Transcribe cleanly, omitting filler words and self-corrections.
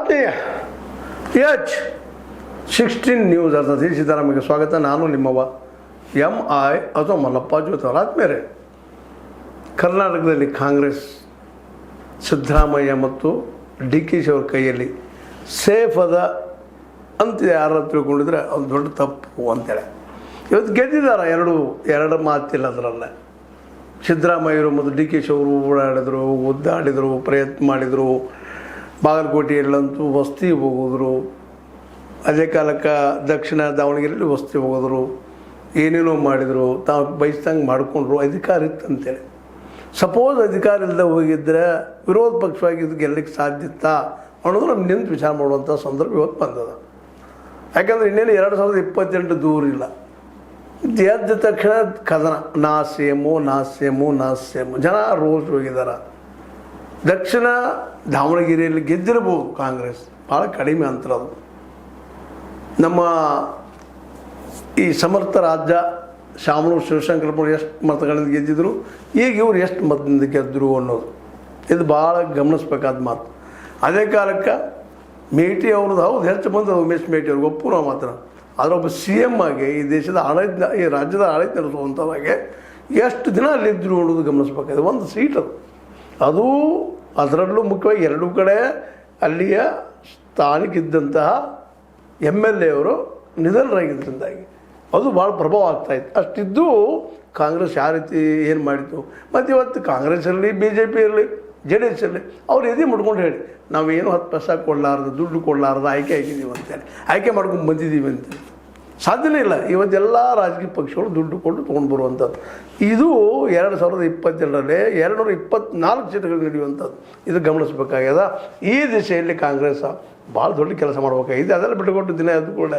ಆತ್ಮೀಯ H16 news ಅರ್ಥಾತ್ ಸಿದ್ದರಾಮಯ್ಯಗೆ ಸ್ವಾಗತ. ನಾನು ನಿಮ್ಮವ MI ಅಥವಾ ಮಲ್ಲಪ್ಪ ಜೋತವರ. ಆದ್ಮೇಲೆ ಕರ್ನಾಟಕದಲ್ಲಿ ಕಾಂಗ್ರೆಸ್ ಸಿದ್ದರಾಮಯ್ಯ ಮತ್ತು DK ಅವರ ಕೈಯಲ್ಲಿ ಸೇಫ್ ಅದ ಅಂತ ಯಾರು ತಿಳ್ಕೊಂಡಿದ್ರೆ ಅದು ದೊಡ್ಡ ತಪ್ಪು ಅಂತೇಳಿ. ಇವತ್ತು ಗೆದ್ದಿದ್ದಾರೆ, ಎರಡು ಮಾತಿಲ್ಲ ಅದರಲ್ಲ. ಸಿದ್ದರಾಮಯ್ಯರು ಮತ್ತು DK ಅವರು ಓಡಾಡಿದ್ರು, ಒದ್ದಾಡಿದರು, ಪ್ರಯತ್ನ ಮಾಡಿದರು. ಬಾಗಲಕೋಟೆಯಲ್ಲಂತೂ ವಸ್ತಿ ಹೋಗಿದ್ರು, ಅದೇ ಕಾಲಕ್ಕೆ ದಕ್ಷಿಣ ದಾವಣಗೆರೆಯಲ್ಲಿ ವಸ್ತಿ ಹೋಗಿದ್ರು, ಏನೇನೋ ಮಾಡಿದರು, ತಾವು ಬಯಸ್ದಂಗೆ ಮಾಡಿಕೊಂಡ್ರು. ಅಧಿಕಾರ ಇತ್ತು ಅಂತೇಳಿ. ಸಪೋಸ್ ಅಧಿಕಾರ ಇಲ್ಲದೆ ಹೋಗಿದ್ದರೆ ವಿರೋಧ ಪಕ್ಷವಾಗಿ ಇದು ಗೆಲ್ಲಕ್ಕೆ ಸಾಧ್ಯತಾ ಅನ್ನೋದು ನಮ್ಗೆ ನಿಂತು ವಿಚಾರ ಮಾಡುವಂಥ ಸಂದರ್ಭ ಇವತ್ತು ಬಂದದ. ಯಾಕಂದರೆ ಇನ್ನೇನು 2028 ದೂರ ಇಲ್ಲ. ಎದ್ದ ತಕ್ಷಣ ಕದನ, ನಾ ಸೇಮು ಜನ ರೋಸ್ ಹೋಗಿದ್ದಾರೆ. ದಕ್ಷಿಣ ದಾವಣಗೆರೆಯಲ್ಲಿ ಗೆದ್ದಿರಬಹುದು ಕಾಂಗ್ರೆಸ್, ಭಾಳ ಕಡಿಮೆ ಅಂತರ ಅದು. ನಮ್ಮ ಈ ಸಮರ್ಥ ರಾಜ್ಯ ಶಾಮನೂರು ಶಿವಶಂಕರಪ್ಪರು ಎಷ್ಟು ಮತಗಳಿಂದ ಗೆದ್ದಿದ್ರು, ಈಗ ಇವರು ಎಷ್ಟು ಮತದಿಂದ ಗೆದ್ದರು ಅನ್ನೋದು ಇದು ಭಾಳ ಗಮನಿಸ್ಬೇಕಾದ ಮಾತು. ಅದೇ ಕಾಲಕ್ಕೆ ಮೇಟಿ ಅವ್ರದ್ದು ಹೌದು ಹೆಚ್ಚು ಬಂದದ್ದು, ಉಮೇಶ್ ಮೇಟಿ ಅವ್ರಿಗೆ ಒಪ್ಪು ನಾವು ಮಾತ್ರ. ಆದರೆ ಒಬ್ಬ CM ಆಗಿ ಈ ದೇಶದ ಆಡಳಿತ, ಈ ರಾಜ್ಯದ ಆಡಳಿತ ನಡೆಸುವಂಥವಾಗೆ ಎಷ್ಟು ದಿನ ಅಲ್ಲಿದ್ದರು ಅನ್ನೋದು ಗಮನಿಸ್ಬೇಕಾಗಿದೆ. ಒಂದು ಸೀಟ್ ಅದು ಅದರಲ್ಲೂ ಮುಖ್ಯವಾಗಿ ಎರಡೂ ಕಡೆ ಅಲ್ಲಿಯ ಸ್ಥಾನಿಕಿದ್ದಂತಹ MLA ಅವರು ನಿಧನರಾಗಿದ್ದರಿಂದಾಗಿ ಅದು ಭಾಳ ಪ್ರಭಾವ ಆಗ್ತಾಯಿತ್ತು. ಅಷ್ಟಿದ್ದು ಕಾಂಗ್ರೆಸ್ ಯಾವ ರೀತಿ ಏನು ಮಾಡಿತ್ತು. ಮತ್ತು ಇವತ್ತು ಕಾಂಗ್ರೆಸ್ ಇರಲಿ, BJP ಇರಲಿ, JDS ಇರಲಿ, ಅವ್ರು ಎದೆ ಮುಡ್ಕೊಂಡು ಹೇಳಿ ನಾವೇನು 10 ಪೈಸೆ ಕೊಡಲಾರ್ದು, ದುಡ್ಡು ಕೊಡಲಾರ್ದು ಆಯ್ಕೆ ಆಗಿದ್ದೀವಿ ಅಂತೇಳಿ, ಆಯ್ಕೆ ಮಾಡ್ಕೊಂಡು ಬಂದಿದ್ದೀವಿ ಅಂತೇಳಿ ಸಾಧ್ಯನೇ ಇಲ್ಲ. ಇವತ್ತೆಲ್ಲ ರಾಜಕೀಯ ಪಕ್ಷಗಳು ದುಡ್ಡು ಕೊಟ್ಟು ತೊಗೊಂಡು ಬರುವಂಥದ್ದು. ಇದು 2022ರಲ್ಲಿ 224 ಸೀಟುಗಳು ನಡೆಯುವಂಥದ್ದು. ಇದು ಗಮನಿಸಬೇಕಾಗ್ಯದ. ಈ ದಿಶೆಯಲ್ಲಿ ಕಾಂಗ್ರೆಸ್ ಭಾಳ ದೊಡ್ಡ ಕೆಲಸ ಮಾಡ್ಬೇಕಾಗಿದೆ. ಅದೆಲ್ಲ ಬಿಟ್ಟುಕೊಟ್ಟು ದಿನ ಎದ್ದು ಕೂಡ